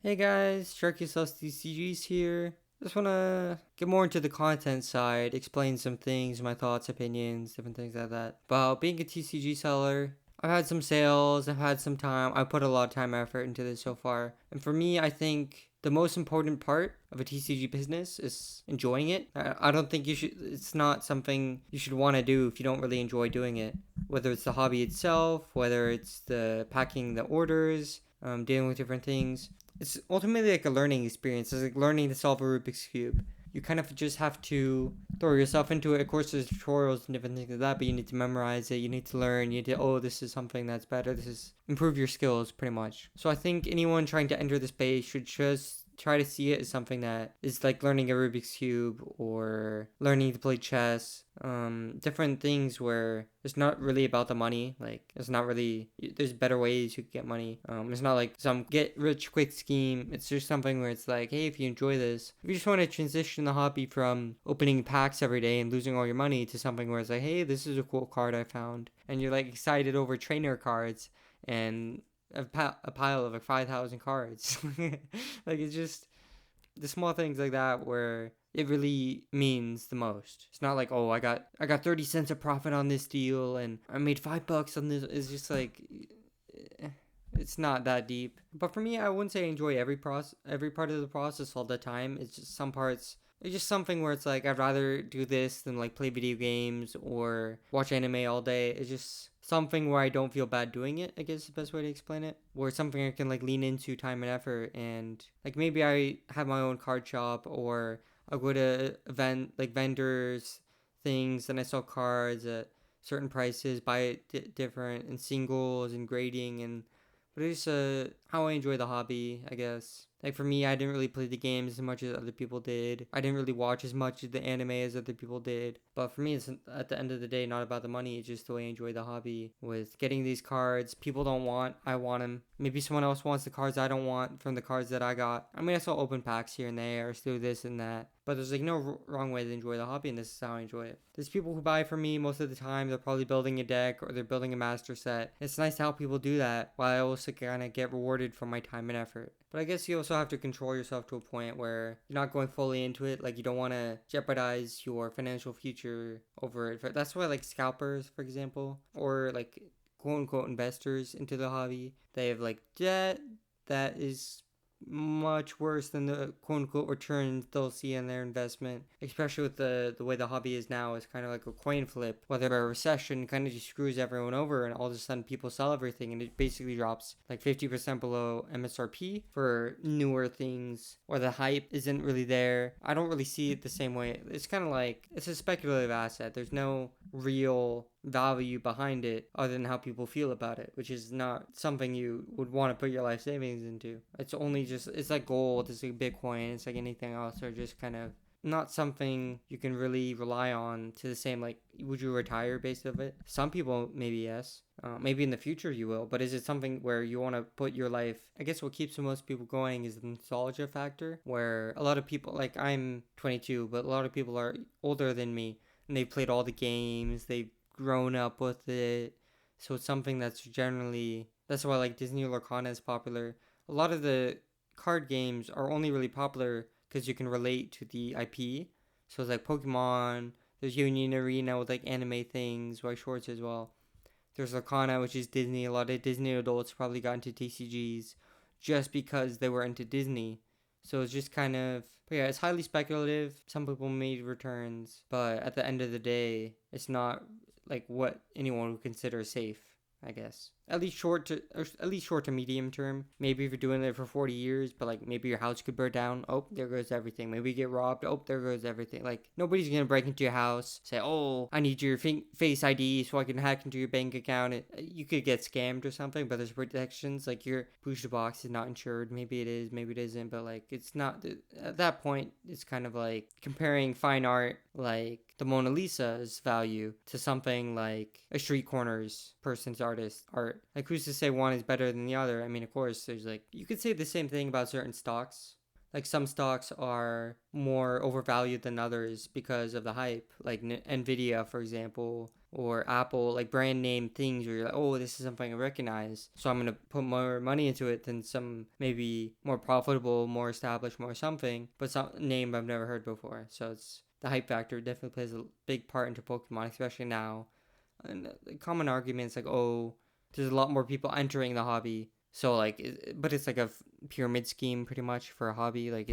Hey guys, SharkySellsTCGs here. Just wanna get more into the content side, explain some things, my thoughts, opinions, different things like that. About being a TCG seller, I've had some sales, I've had some time, I put a lot of time and effort into this so far. And for me, I think the most important part of a TCG business is enjoying it. I don't think it's not something you should want to do if you don't really enjoy doing it. Whether it's the hobby itself, whether it's the packing the orders, dealing with different things, it's ultimately like a learning experience. It's like learning to solve a Rubik's Cube. You kind of just have to throw yourself into it. Of course, there's tutorials and different things like that, but you need to memorize it. You need to learn. You need to, oh, this is something that's better. This is improve your skills pretty much. So I think anyone trying to enter the space should just try to see it as something that is like learning a Rubik's Cube or learning to play chess. Different things where it's not really about the money. Like it's not really. There's better ways you can get money. It's not like some get rich quick scheme. It's just something where it's like, hey, if you enjoy this, if you just want to transition the hobby from opening packs every day and losing all your money to something where it's like, hey, this is a cool card I found, and you're like excited over trainer cards and a pile of like 5,000 cards. Like it's just the small things like that where it really means the most. It's not like, oh, I got 30 cents of profit on this deal and I made $5 on this. It's just like it's not that deep. But for me, I wouldn't say I enjoy every part of the process all the time. It's just some parts. It's just something where it's like I'd rather do this than like play video games or watch anime all day. It's just something where I don't feel bad doing it, I guess is the best way to explain it. Where it's something I can like lean into time and effort, and like maybe I have my own card shop or I'll go to event like vendors things and I sell cards at certain prices, buy it different in singles and grading, and but it's how I enjoy the hobby, I guess. Like for me, I didn't really play the games as much as other people did. I didn't really watch as much of the anime as other people did. But for me, it's at the end of the day not about the money. It's just the way I enjoy the hobby. With getting these cards, people don't want. I want them. Maybe someone else wants the cards I don't want from the cards that I got. I mean, I still open packs here and there, still this and that. But there's like no wrong way to enjoy the hobby, and this is how I enjoy it. There's people who buy from me most of the time. They're probably building a deck or they're building a master set. It's nice to help people do that while I also kind of get rewarded for my time and effort. But I guess you also have to control yourself to a point where you're not going fully into it. Like you don't want to jeopardize your financial future over it. That's why like scalpers, for example, or like quote unquote investors into the hobby, they have like debt that is much worse than the quote unquote returns they'll see in their investment, especially with the way the hobby is now. It's kind of like a coin flip. Whether a recession kind of just screws everyone over and all of a sudden people sell everything and it basically drops like 50% below MSRP for newer things, or the hype isn't really there. I don't really see it the same way. It's kind of like it's a speculative asset. There's no real value behind it other than how people feel about it, which is not something you would want to put your life savings into. It's only just, it's like gold, it's like Bitcoin, it's like anything else, or just kind of not something you can really rely on to the same, like, would you retire based of it? Some people, maybe yes. Maybe in the future you will, but is it something where you want to put your life? I guess what keeps most people going is the nostalgia factor, where a lot of people, like I'm 22, but a lot of people are older than me and they've played all the games, they've grown up with it. So it's something that's generally, that's why like Disney Lorcana is popular. A lot of the card games are only really popular because you can relate to the IP. So it's like Pokemon, there's Union Arena with like anime things, white shorts as well. There's Lorcana, which is Disney. A lot of Disney adults probably got into TCGs just because they were into Disney. So it's just kind of, but yeah, it's highly speculative. Some people made returns, but at the end of the day, it's not like what anyone would consider safe, I guess. At least short to medium term. Maybe if you're doing it for 40 years, but like maybe your house could burn down. Oh, there goes everything. Maybe you get robbed. Oh, there goes everything. Like nobody's gonna break into your house, say, oh, I need your face ID so I can hack into your bank account. You could get scammed or something, but there's protections. Like your booster box is not insured. Maybe it is, maybe it isn't. But like it's not. At that point, it's kind of like comparing fine art, like the Mona Lisa's value, to something like a street corners person's artist art. Like who's to say one is better than the other? I mean, of course, there's like, you could say the same thing about certain stocks. Like some stocks are more overvalued than others because of the hype. Like Nvidia, for example, or Apple, like brand name things where you're like, oh, this is something I recognize, so I'm gonna put more money into it than some maybe more profitable, more established, more something, but some name I've never heard before. So it's the hype factor definitely plays a big part into Pokemon, especially now. And common arguments like, oh, there's a lot more people entering the hobby, so like, but it's like a pyramid scheme pretty much for a hobby. Like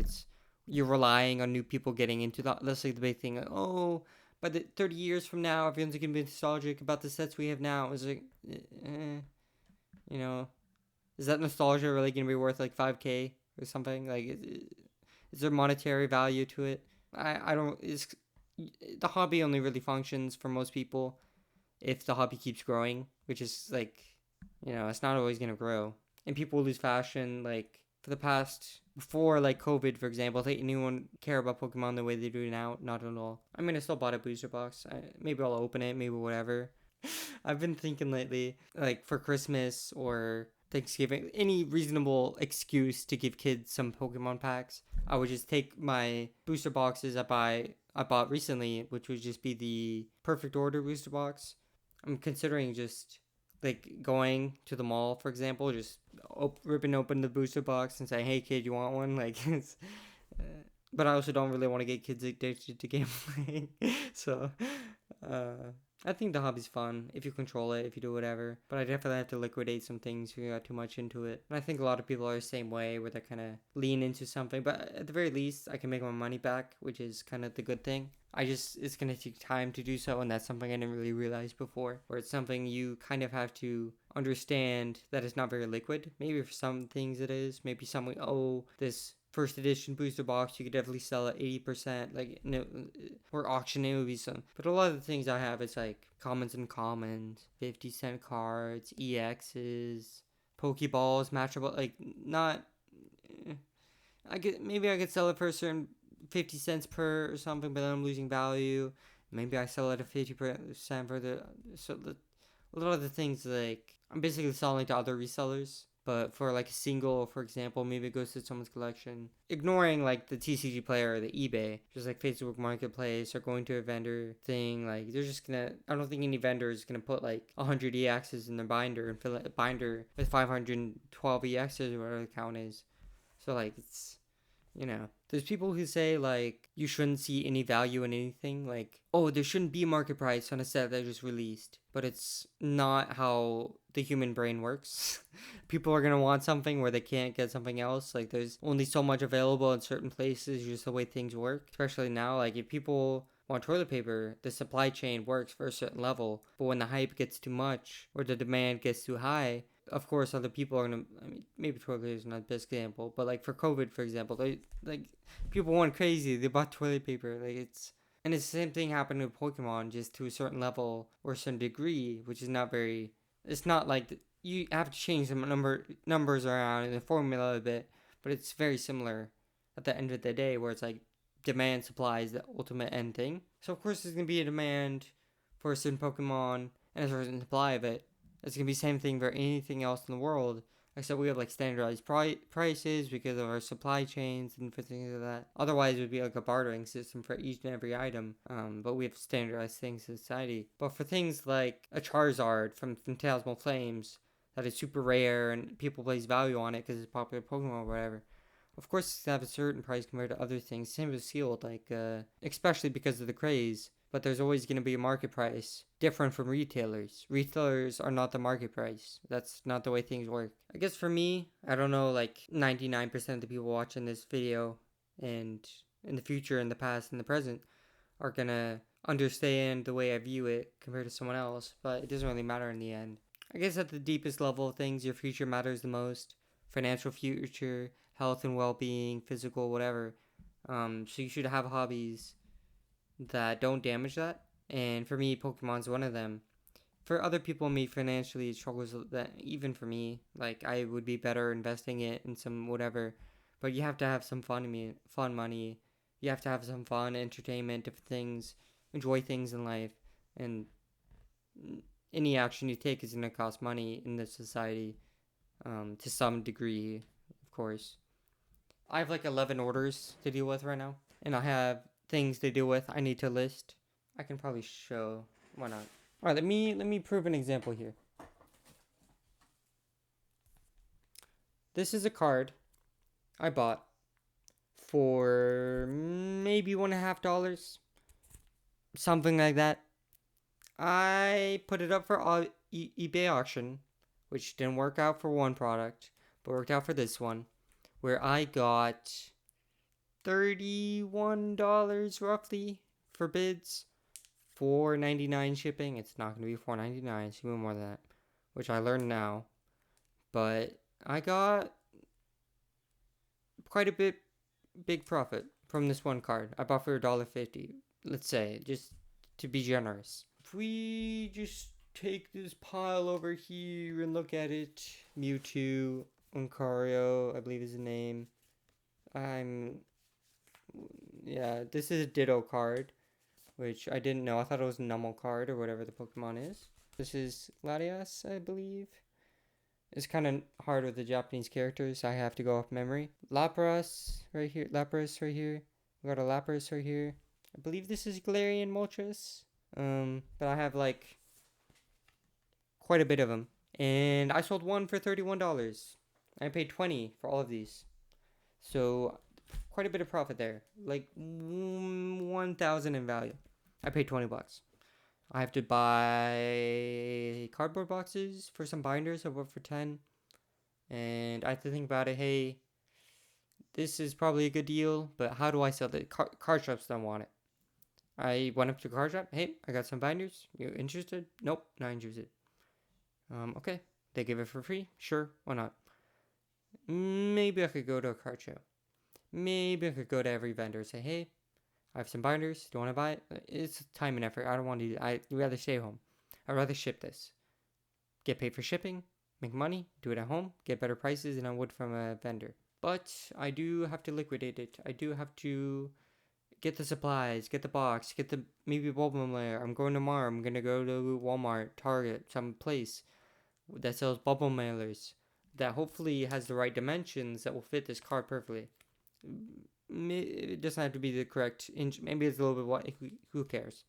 you're relying on new people getting into that. That's like the big thing. Like, oh, by the 30 years from now, everyone's gonna be nostalgic about the sets we have now. It's like, you know, is that nostalgia really gonna be worth like 5K or something? Like, is there monetary value to it? I don't. It's the hobby only really functions for most people if the hobby keeps growing, which is like, it's not always gonna grow, and people lose fashion. Like for the past, before like COVID, for example, I think anyone care about Pokemon the way they do now? Not at all. I mean, I still bought a booster box. Maybe I'll open it, maybe whatever. I've been thinking lately, like for Christmas or Thanksgiving, any reasonable excuse to give kids some Pokemon packs, I would just take my booster boxes I bought recently, which would just be the Perfect Order booster box. I'm considering just like going to the mall, for example, just ripping open the booster box and say, "Hey, kid, you want one?" Like, but I also don't really want to get kids addicted to gameplay, so I think the hobby's fun if you control it, if you do whatever. But I definitely have to liquidate some things if you got too much into it. And I think a lot of people are the same way, where they kind of lean into something. But at the very least, I can make my money back, which is kind of the good thing. It's going to take time to do so. And that's something I didn't really realize before, where it's something you kind of have to understand that it's not very liquid. Maybe for some things it is. Maybe something, oh, this first edition booster box you could definitely sell at 80%, like, or auction it would be some. But a lot of the things I have, it's like commons and commons, 50-cent cards, EXs, Pokeballs, matchable, like, not, maybe I could sell it for a certain 50 cents per or something, but then I'm losing value. Maybe I sell it at 50% for a lot of the things, like, I'm basically selling to other resellers. But for like a single, for example, maybe it goes to someone's collection. Ignoring like the TCG player or the eBay, just like Facebook Marketplace or going to a vendor thing, like they're just gonna, I don't think any vendor is gonna put like 100 EXs in their binder and fill a binder with 512 EXs or whatever the count is. So like it's, there's people who say like you shouldn't see any value in anything, like, oh, there shouldn't be market price on a set that just released. But it's not how the human brain works. People are gonna want something where they can't get something else. Like there's only so much available in certain places, just the way things work. Especially now, like if people want toilet paper, the supply chain works for a certain level. But when the hype gets too much or the demand gets too high, of course other people are gonna, I mean, maybe toilet paper is not the best example, but like for COVID, for example, people went crazy. They bought toilet paper. And it's the same thing happened with Pokemon, just to a certain level or a certain degree, which is not very. It's not like you have to change some numbers around in the formula a bit, but it's very similar at the end of the day, where it's like demand supply is the ultimate end thing. So of course there's gonna be a demand for a certain Pokemon and a certain supply of it. It's gonna be the same thing for anything else in the world. Except we have like standardized prices because of our supply chains and for things like that. Otherwise, it would be like a bartering system for each and every item. But we have standardized things in society. But for things like a Charizard from Phantasmal Flames that is super rare and people place value on it because it's a popular Pokemon or whatever, of course it's gonna have a certain price compared to other things. Same with Sealed, like especially because of the craze. But there's always going to be a market price different from retailers. Retailers are not the market price. That's not the way things work. I guess for me, I don't know, like 99% of the people watching this video and in the future, in the past, in the present are going to understand the way I view it compared to someone else. But it doesn't really matter in the end. I guess at the deepest level of things, your future matters the most. Financial future, health and well-being, physical, whatever. So you should have hobbies that don't damage that. And for me, Pokemon's one of them. For other people, me financially, it struggles that even for me. Like I would be better investing it in some whatever. But you have to have some fun money. You have to have some fun, entertainment, different things, enjoy things in life. And any action you take is gonna cost money in this society, to some degree, of course. I have like 11 orders to deal with right now, and I have things to deal with I need to list. I can probably show. Why not? All right, let me prove an example here. This is a card I bought for maybe $1.50, something like that. I put it up for eBay auction, which didn't work out for one product, but worked out for this one, where I got $31 roughly for bids, $4.99 shipping. It's not gonna be $4.99. It's even more than that, which I learned now. But I got quite a big profit from this one card. I bought for $1.50. Let's say, just to be generous. If we just take this pile over here and look at it, Mewtwo, Uncario, I believe is the name. Yeah, this is a Ditto card, which I didn't know. I thought it was a normal card or whatever the Pokemon is. This is Latias, I believe. It's kind of hard with the Japanese characters. I have to go off memory. Lapras right here. We got a Lapras right here. I believe this is Galarian Moltres. But I have like quite a bit of them. And I sold one for $31. I paid $20 for all of these. So quite a bit of profit there. Like 1,000 in value. I paid $20. I have to buy cardboard boxes for some binders. I bought for 10. And I have to think about it. Hey, this is probably a good deal, but how do I sell it? Card shops don't want it. I went up to the card shop. Hey, I got some binders. You interested? Nope, not interested. Okay. They give it for free. Sure, why not? Maybe I could go to a card show. Maybe I could go to every vendor and say, hey, I have some binders. Do you want to buy it? It's time and effort. I don't want to. I'd rather stay home. I'd rather ship this. Get paid for shipping, make money, do it at home, get better prices than I would from a vendor. But I do have to liquidate it. I do have to get the supplies, get the box, get the maybe bubble layer. I'm going tomorrow. I'm gonna go to Walmart, Target, some place that sells bubble mailers that hopefully has the right dimensions that will fit this card perfectly. It doesn't have to be the correct inch. Maybe it's a little bit what. Who cares?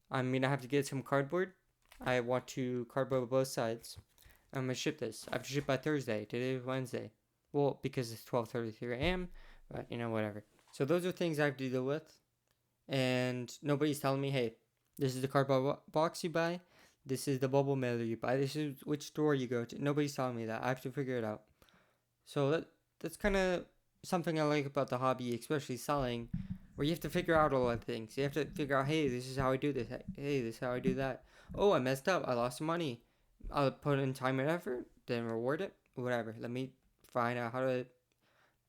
I'm gonna have to get some cardboard. I want to cardboard both sides. I'm gonna ship this. I have to ship by Thursday. Today is Wednesday. Well, because it's 12:33 a.m. But whatever. So those are things I have to deal with, and nobody's telling me, hey, this is the cardboard box you buy. This is the bubble mailer you buy. This is which store you go to. Nobody's telling me that. I have to figure it out. So that's kind of something I like about the hobby, especially selling, where you have to figure out a lot of things. You have to figure out, hey, this is how I do this. Hey, this is how I do that. Oh, I messed up. I lost some money. I'll put in time and effort, then reward it. Whatever. Let me find out how to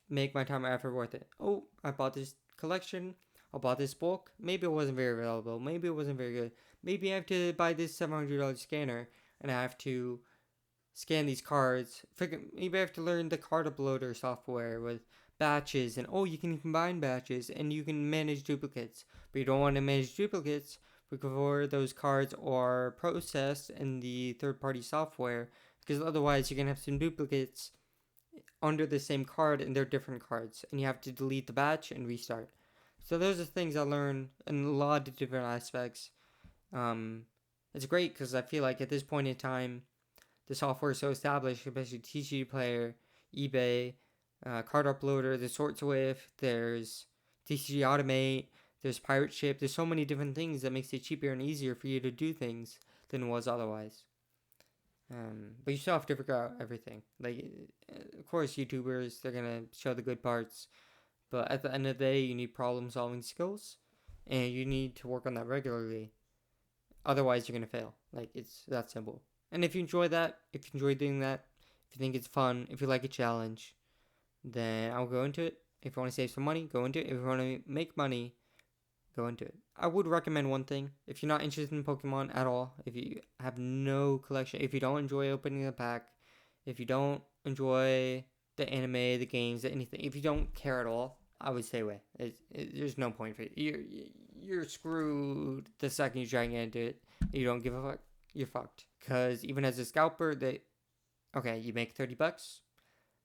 make my time and effort worth it. Oh, I bought this collection. I bought this bulk. Maybe it wasn't very valuable. Maybe it wasn't very good. Maybe I have to buy this $700 scanner and I have to scan these cards. Maybe I have to learn the card uploader software with batches, and you can combine batches and you can manage duplicates. But you don't want to manage duplicates before those cards are processed in the third-party software, because otherwise you're gonna have some duplicates under the same card and they're different cards, and you have to delete the batch and restart. So those are things I learned in a lot of different aspects. It's great because I feel like at this point in time, the software is so established, especially TCG Player, eBay, Card Uploader, there's Sort Swift, there's TCG Automate, there's Pirate Ship. There's so many different things that makes it cheaper and easier for you to do things than it was otherwise. But you still have to figure out everything. Like, of course, YouTubers, they're gonna show the good parts, but at the end of the day, you need problem-solving skills, and you need to work on that regularly. Otherwise, you're gonna fail. Like, it's that simple. And if you enjoy that, if you enjoy doing that, if you think it's fun, if you like a challenge, then I'll go into it. If you want to save some money, go into it. If you want to make money, go into it. I would recommend one thing. If you're not interested in Pokemon at all, if you have no collection, if you don't enjoy opening the pack, if you don't enjoy the anime, the games, anything, if you don't care at all, I would stay away. There's no point for it. You're screwed the second you try and get into it. You don't give a fuck, you're fucked. Because even as a scalper, you make $30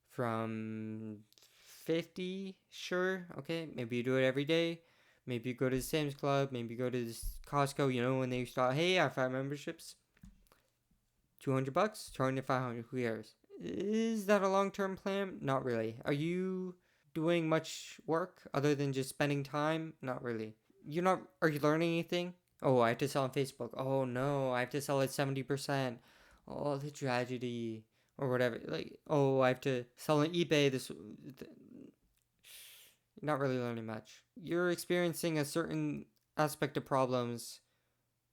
from 50, sure, okay, maybe you do it every day. Maybe you go to the Sam's Club. Maybe you go to this Costco. You know, when they start, hey, I have 5 memberships. $200, turn to 500. Who cares? Is that a long-term plan? Not really. Are you doing much work other than just spending time? Not really. You're not. Are you learning anything? Oh, I have to sell on Facebook. Oh no, I have to sell at 70%. Oh, the tragedy, or whatever. Like, oh, I have to sell on eBay. You're not really learning much. You're experiencing a certain aspect of problems,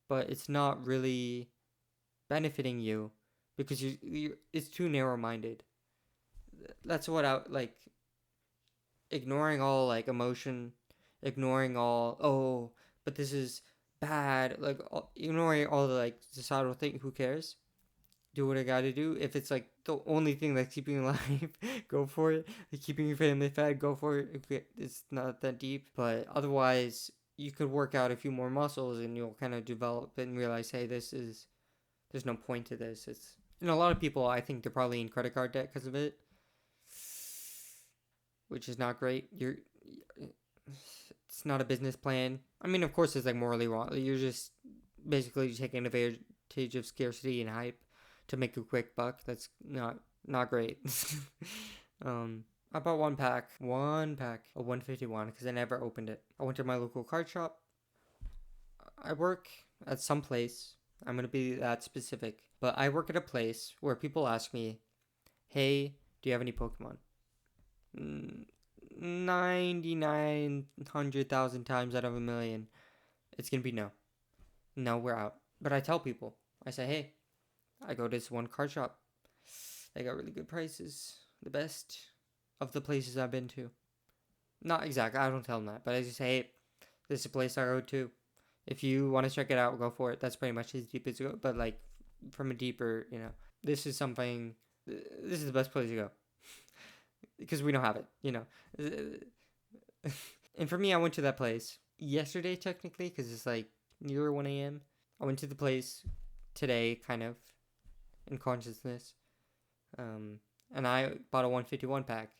but it's not really benefiting you because it's too narrow-minded. That's what I like. Ignoring all like emotion, ignoring all, oh, but this is bad, like ignoring all the like societal thing. Who cares? Do what I gotta do. If it's like the only thing that's keeping you alive, go for it. Like keeping your family fed, go for it. It's not that deep, but otherwise you could work out a few more muscles and you'll kind of develop and realize, hey, there's no point to this. It's, a lot of people, I think they're probably in credit card debt because of it, which is not great. It's not a business plan. I mean, of course, it's like morally wrong. You're just basically taking advantage of scarcity and hype to make a quick buck. That's not great. I bought one pack of 151 because I never opened it. I went to my local card shop. I work at some place. I'm gonna be that specific, but I work at a place where people ask me, "Hey, do you have any Pokemon?" 99,100,000 times out of a million, it's gonna be no. No, we're out. But I tell people, I say, hey, I go to this one card shop. They got really good prices. The best of the places I've been to. Not exactly, I don't tell them that, but I just say, hey, this is a place I go to. If you want to check it out, go for it. That's pretty much as deep as it goes. But like, from a deeper, this is the best place to go. Because we don't have it, And for me, I went to that place yesterday, technically, because it's like near 1 a.m. I went to the place today, kind of, in consciousness. And I bought a 151 pack.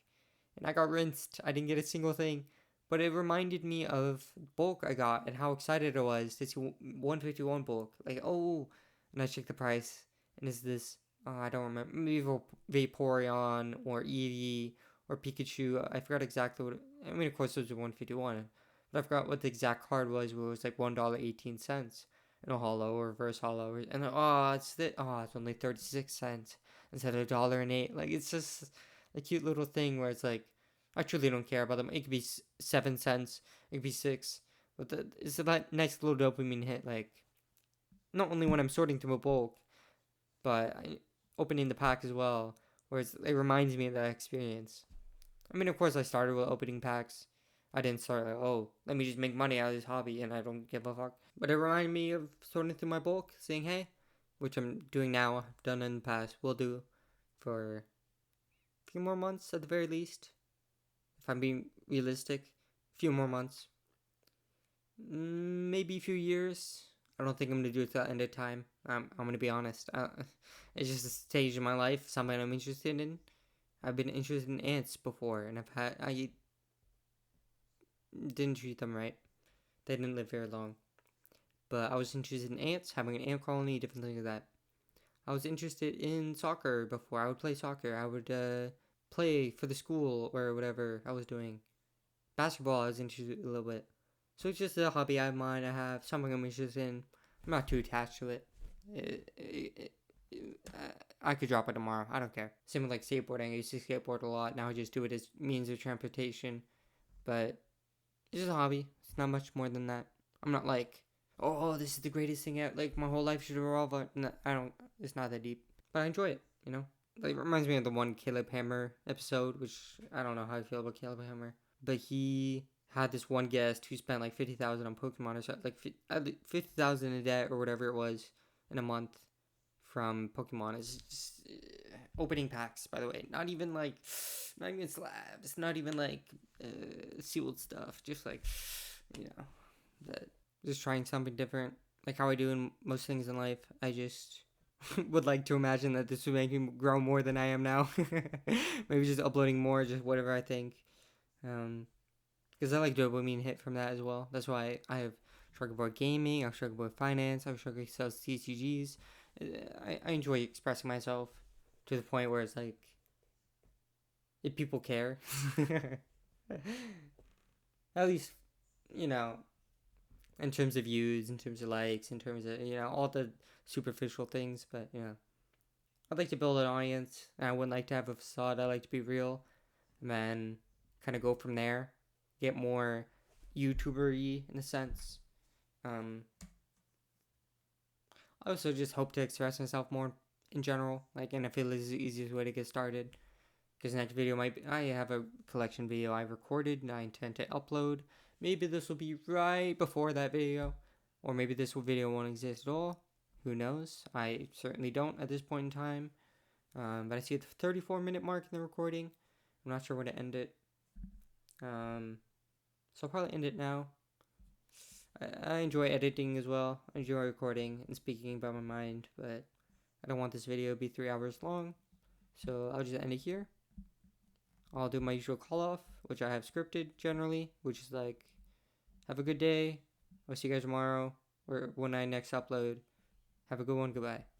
And I got rinsed. I didn't get a single thing. But it reminded me of bulk I got and how excited I was to see 151 bulk. Like, oh, and I checked the price. And it's this, I don't remember, maybe Vaporeon or Eevee or Pikachu. I forgot exactly what, I mean, of course it was a 151. But I forgot what the exact card was, where it was like $1.18 in a holo or reverse holo. And it's only 36 cents instead of $1.08. Like, it's just a cute little thing where it's like, I truly don't care about them. It could be 7 cents. It could be 6. But it's that nice little dopamine hit. Like, not only when I'm sorting through a bulk, but opening the pack as well. Where it reminds me of that experience. I mean, of course, I started with opening packs. I didn't start like, oh, let me just make money out of this hobby and I don't give a fuck. But it reminded me of sorting through my bulk, saying, hey, which I'm doing now, I've done in the past, will do for a few more months at the very least. If I'm being realistic, a few more months. Maybe a few years. I don't think I'm going to do it till the end of time. I'm going to be honest. It's just a stage in my life, something I'm interested in. I've been interested in ants before, and I didn't treat them right. They didn't live very long. But I was interested in ants, having an ant colony, different things like that. I was interested in soccer before. I would play soccer. I would play for the school or whatever I was doing. Basketball, I was interested in a little bit. So it's just a hobby I have, something I'm interested in. I'm not too attached to it. I could drop it tomorrow. I don't care. Same with like skateboarding. I used to skateboard a lot. Now I just do it as means of transportation. But it's just a hobby. It's not much more than that. I'm not like, oh, this is the greatest thing out. Like my whole life should revolve on. No, I don't. It's not that deep. But I enjoy it. Like, it reminds me of the one Caleb Hammer episode, which I don't know how I feel about Caleb Hammer. But he had this one guest who spent like 50,000 on Pokemon or something, like 50,000 in debt or whatever it was in a month from Pokemon. It's just opening packs, by the way. Not even slabs, not even like sealed stuff. Just like, just trying something different. Like how I do in most things in life. I just would like to imagine that this would make me grow more than I am now. Maybe just uploading more, just whatever I think. because I like dopamine hit from that as well. That's why I have Sharkyboy Gaming, I have Sharkyboy Finance, I have SharkySellsTCGs. I enjoy expressing myself to the point where it's like, if people care, at least, you know, in terms of views, in terms of likes, in terms of, all the superficial things. But, I'd like to build an audience, and I wouldn't like to have a facade. I like to be real, and then kind of go from there, get more YouTuber-y in a sense. I also just hope to express myself more in general, and I feel this is the easiest way to get started. Because next video might be, I have a collection video I recorded and I intend to upload. Maybe this will be right before that video, or maybe this video won't exist at all. Who knows? I certainly don't at this point in time. But I see the 34-minute mark in the recording. I'm not sure when to end it. So I'll probably end it now. I enjoy editing as well. I enjoy recording and speaking about my mind, but I don't want this video to be 3 hours long. So I'll just end it here. I'll do my usual call off, which I have scripted generally, which is like, have a good day. I'll see you guys tomorrow or when I next upload. Have a good one. Goodbye.